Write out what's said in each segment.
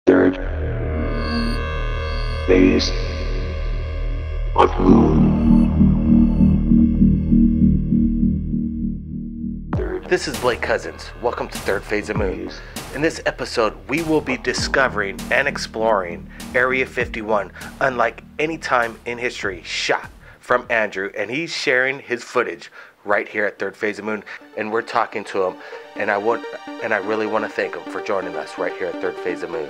Third phase of moon. This is Blake Cousins. Welcome to Third Phase of Moon. In this episode, we will be discovering and exploring Area 51, unlike any time in history, shot from Andrew, and he's sharing his footage right here at Third Phase of Moon, and we're talking to him, and I really want to thank him for joining us right here at Third Phase of Moon.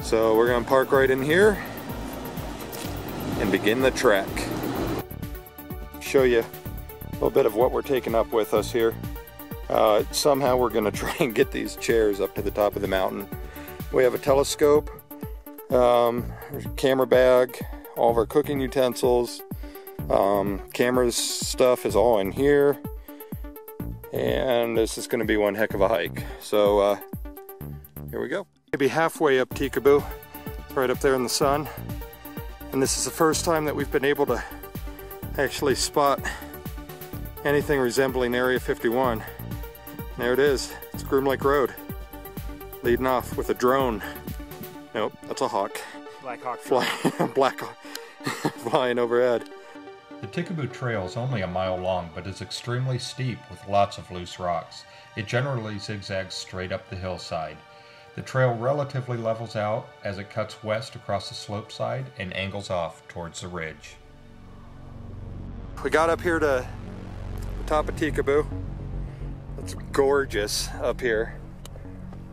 So we're going to park right in here and begin the trek. Show you a little bit of what we're taking up with us here. Somehow we're going to try and get these chairs up to the top of the mountain. We have a telescope, camera bag, all of our cooking utensils, camera's stuff is all in here, and this is going to be one heck of a hike. So here we go. Maybe halfway up Tikaboo, right up there in the sun, and this is the first time that we've been able to actually spot anything resembling Area 51. There it is. It's Groom Lake Road, leading off with a drone. Nope, that's a hawk. Black Hawk. Black Hawk flying overhead. The Tikaboo Trail is only a mile long, but is extremely steep with lots of loose rocks. It generally zigzags straight up the hillside. The trail relatively levels out as it cuts west across the slope side and angles off towards the ridge. We got up here to the top of Tikaboo. It's gorgeous up here.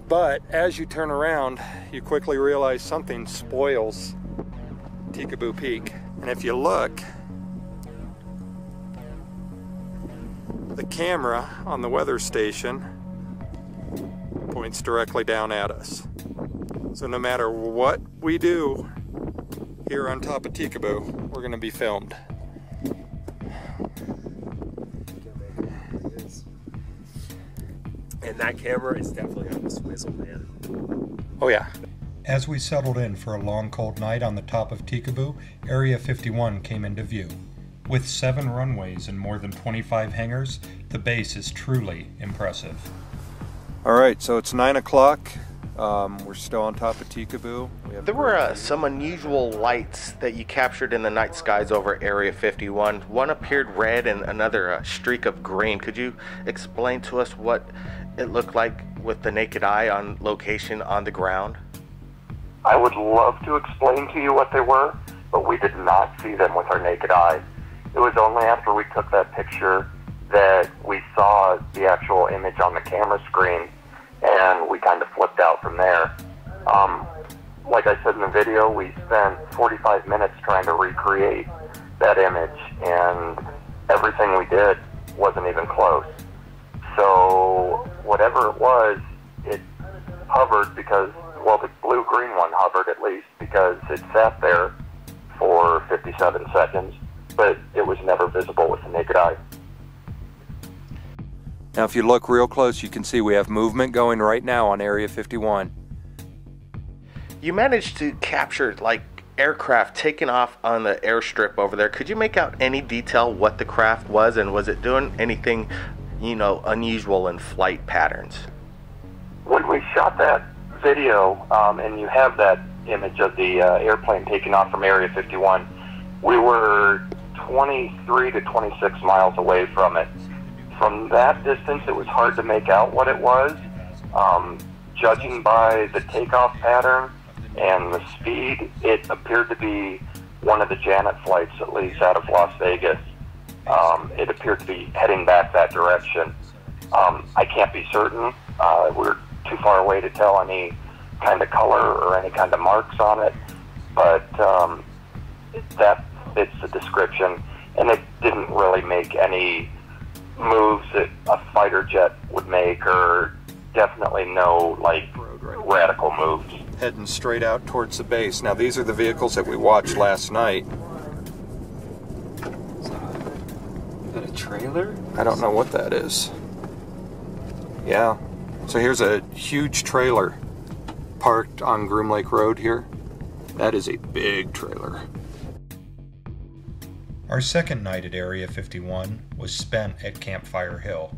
But as you turn around, you quickly realize something spoils Tikaboo Peak. And if you look, the camera on the weather station points directly down at us. So no matter what we do here on top of Tikaboo, we're going to be filmed. And that camera is definitely on the swizzle, man. Oh yeah. As we settled in for a long cold night on the top of Tikaboo, Area 51 came into view. With 7 runways and more than 25 hangars, the base is truly impressive. Alright, so it's 9 o'clock. We're still on top of Tikaboo. There were some unusual lights that you captured in the night skies over Area 51. One appeared red and another streak of green. Could you explain to us what it looked like with the naked eye on location on the ground? I would love to explain to you what they were, but we did not see them with our naked eye. It was only after we took that picture that we saw the actual image on the camera screen, and we kind of flipped out from there. Like I said in the video, we spent 45 minutes trying to recreate that image, and everything we did wasn't even close. So whatever it was, it hovered because, well, the blue-green one hovered at least because it sat there for 57 seconds, but it was never visible with the naked eye. Now if you look real close, you can see we have movement going right now on Area 51. You managed to capture like aircraft taking off on the airstrip over there. Could you make out any detail what the craft was, and was it doing anything, you know, unusual in flight patterns? When we shot that video, and you have that image of the airplane taking off from Area 51, we were 23 to 26 miles away from it. From that distance, it was hard to make out what it was. Judging by the takeoff pattern and the speed, it appeared to be one of the Janet flights, at least out of Las Vegas. It appeared to be heading back that direction. I can't be certain. We're too far away to tell any kind of color or any kind of marks on it, but that fits the description, and it didn't really make any moves that a fighter jet would make, or definitely no like radical moves. Heading straight out towards the base. Now these are the vehicles that we watched last night. Is that a trailer? I don't know what that is. Yeah. So here's a huge trailer parked on Groom Lake Road here. That is a big trailer. Our second night at Area 51 was spent at Campfire Hill.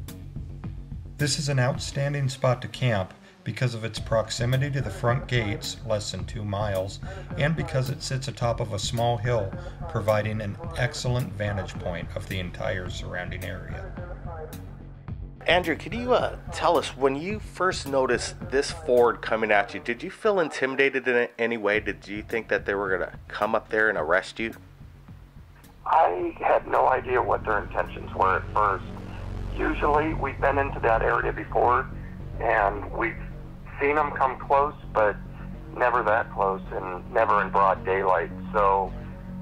This is an outstanding spot to camp because of its proximity to the front gates, less than 2 miles, and because it sits atop of a small hill, providing an excellent vantage point of the entire surrounding area. Andrew, can you tell us, when you first noticed this Ford coming at you, did you feel intimidated in any way? Did you think that they were going to come up there and arrest you? I had no idea what their intentions were at first. Usually, we've been into that area before, and we've seen them come close, but never that close and never in broad daylight. So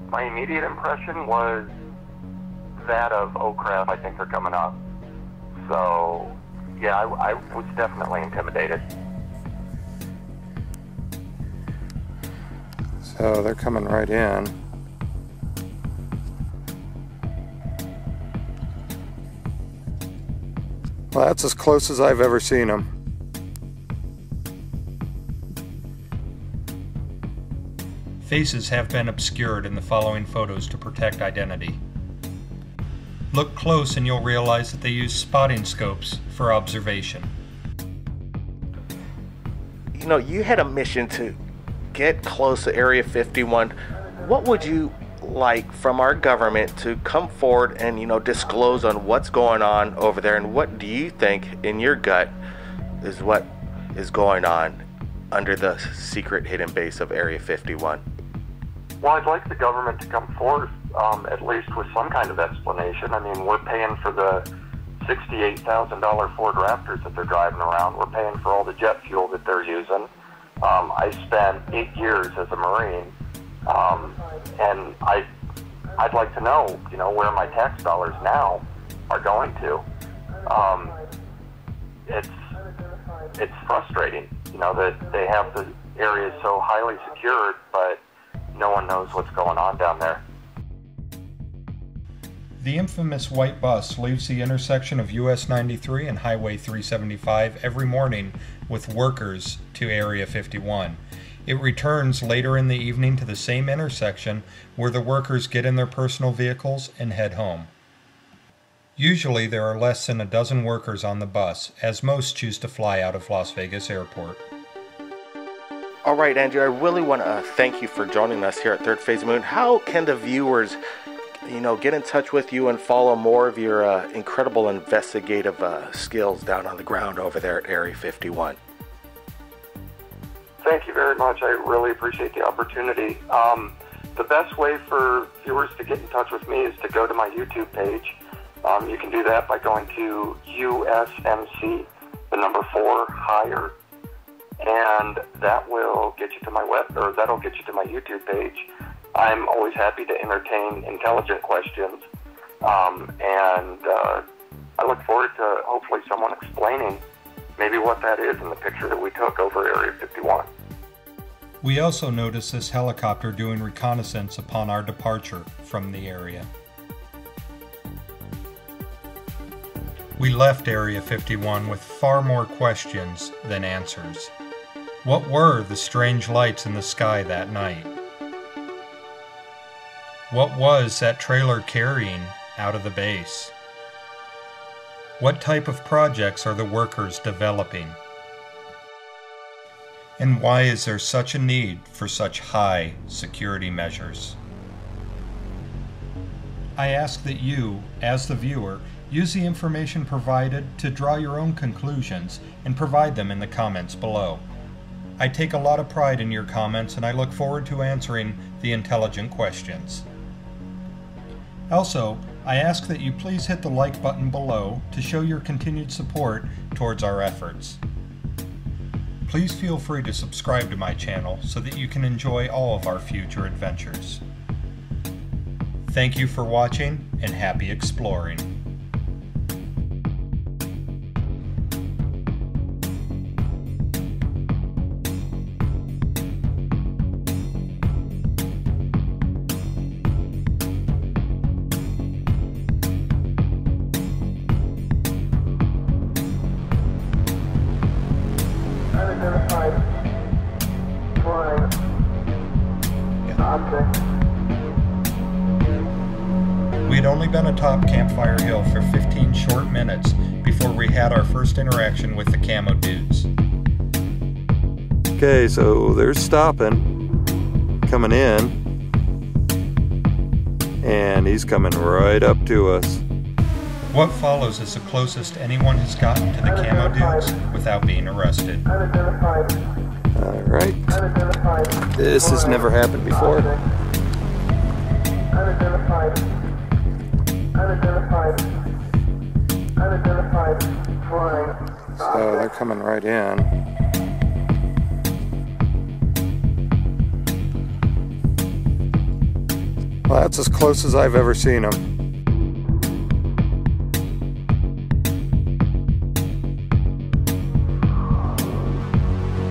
my immediate impression was that of, oh crap, I think they're coming up. So yeah, I was definitely intimidated. So they're coming right in. Well, that's as close as I've ever seen them. Faces have been obscured in the following photos to protect identity. Look close and you'll realize that they use spotting scopes for observation. You know, you had a mission to get close to Area 51. What would you like from our government to come forward and, you know, disclose on what's going on over there, and what do you think in your gut is what is going on under the secret hidden base of Area 51? Well, I'd like the government to come forth at least with some kind of explanation. I mean, we're paying for the $68,000 Ford Raptors that they're driving around. We're paying for all the jet fuel that they're using. I spent 8 years as a Marine, and I'd like to know, you know, where my tax dollars now are going to. It's frustrating, you know, that they have the area so highly secured, but no one knows what's going on down there. The infamous white bus leaves the intersection of US 93 and Highway 375 every morning with workers to Area 51. It returns later in the evening to the same intersection where the workers get in their personal vehicles and head home. Usually there are less than a dozen workers on the bus, as most choose to fly out of Las Vegas Airport. All right, Andrew, I really want to thank you for joining us here at Third Phase of the Moon. How can the viewers, you know, get in touch with you and follow more of your incredible investigative skills down on the ground over there at Area 51? Thank you very much. I really appreciate the opportunity. The best way for viewers to get in touch with me is to go to my YouTube page. You can do that by going to USMC, the number 4 higher, and that will get you to my that'll get you to my YouTube page. I'm always happy to entertain intelligent questions, and I look forward to hopefully someone explaining maybe what that is in the picture that we took over Area 51. We also noticed this helicopter doing reconnaissance upon our departure from the area. We left Area 51 with far more questions than answers. What were the strange lights in the sky that night? What was that trailer carrying out of the base? What type of projects are the workers developing? And why is there such a need for such high security measures? I ask that you, as the viewer, use the information provided to draw your own conclusions and provide them in the comments below. I take a lot of pride in your comments, and I look forward to answering the intelligent questions. Also, I ask that you please hit the like button below to show your continued support towards our efforts. Please feel free to subscribe to my channel so that you can enjoy all of our future adventures. Thank you for watching, and happy exploring. Unidentified flying object. had only been atop Campfire Hill for 15 short minutes before we had our first interaction with the camo dudes. Okay, so they're stopping, coming in, and he's coming right up to us. What follows is the closest anyone has gotten to the camo dudes without being arrested. Alright, this has never happened before. So they're coming right in. Well, that's as close as I've ever seen them.